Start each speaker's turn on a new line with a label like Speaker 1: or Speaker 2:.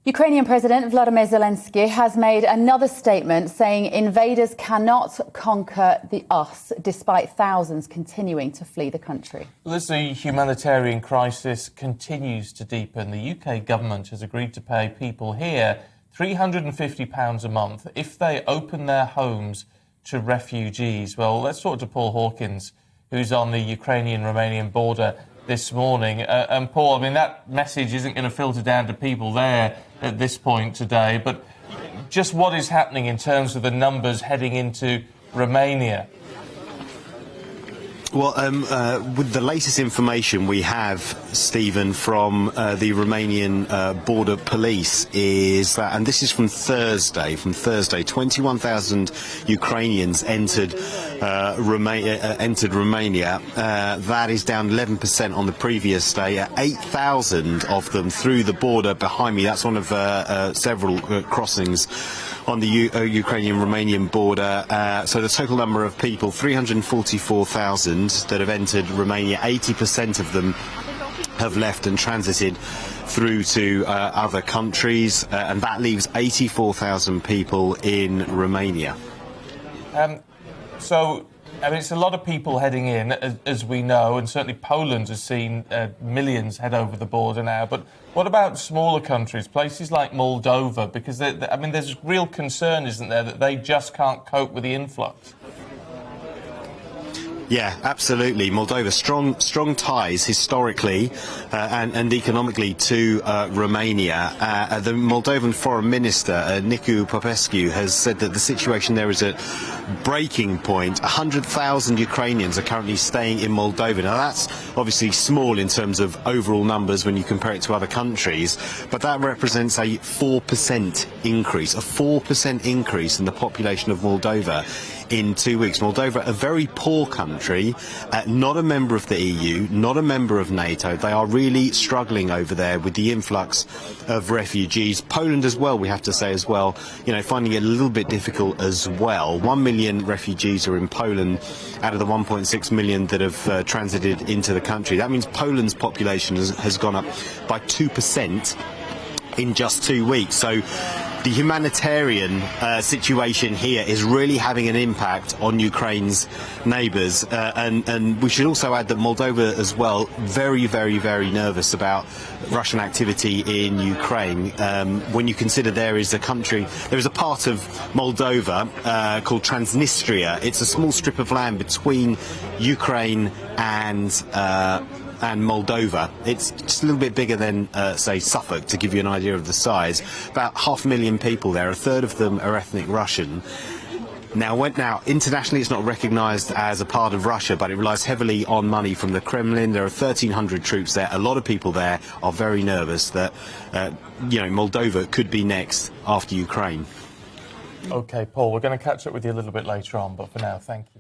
Speaker 1: Ukrainian President Vladimir Zelensky has made another statement saying invaders cannot conquer us, despite thousands continuing to flee the country.
Speaker 2: Well, as the humanitarian crisis continues to deepen, the UK government has agreed to pay people here £350 a month if they open their homes to refugees. Well, let's talk to Paul Hawkins, who's on the Ukrainian-Romanian border this morning. And Paul, I mean, that message isn't going to filter down to people there at this point today, but just what is happening in terms of the numbers heading into Romania?
Speaker 3: Well, with the latest information we have, Stephen, from the Romanian border police is that, and this is from Thursday, 21,000 Ukrainians entered Romania. That is down 11% on the previous day. 8,000 of them through the border behind me. That's one of several crossings on the Ukrainian-Romanian border. So the total number of people, 344,000 that have entered Romania. 80% of them have left and transited through to other countries, and that leaves 84,000 people in Romania.
Speaker 2: So, I mean, it's a lot of people heading in, as we know, and certainly Poland has seen millions head over the border now. But what about smaller countries, places like Moldova? Because, I mean, there's real concern, isn't there, that they just can't cope with the influx?
Speaker 3: Yeah, absolutely. Moldova, strong ties historically and economically to Romania. The Moldovan Foreign Minister, Sighetu Marmatiei, has said that the situation there is at breaking point. 100,000 Ukrainians are currently staying in Moldova. Now, that's obviously small in terms of overall numbers when you compare it to other countries, but that represents a 4% increase, in the population of Moldova in 2 weeks. Moldova, a very poor country, not a member of the EU, not a member of NATO. They are really struggling over there with the influx of refugees. Poland as well, we have to say as well, you know, finding it a little bit difficult as well. 1 million refugees are in Poland out of the 1.6 million that have transited into the country. That means Poland's population has gone up by 2% in just 2 weeks. So the humanitarian situation here is really having an impact on Ukraine's neighbours, and we should also add that Moldova as well, very, very, very nervous about Russian activity in Ukraine. When you consider there is a part of Moldova called Transnistria. It's a small strip of land between Ukraine and Moldova. It's just a little bit bigger than, say, Suffolk, to give you an idea of the size. About 500,000 people there. A third of them are ethnic Russian. Now, internationally, it's not recognised as a part of Russia, but it relies heavily on money from the Kremlin. There are 1,300 troops there. A lot of people there are very nervous that, Moldova could be next after Ukraine.
Speaker 2: OK, Paul, we're going to catch up with you a little bit later on, but for now, thank you.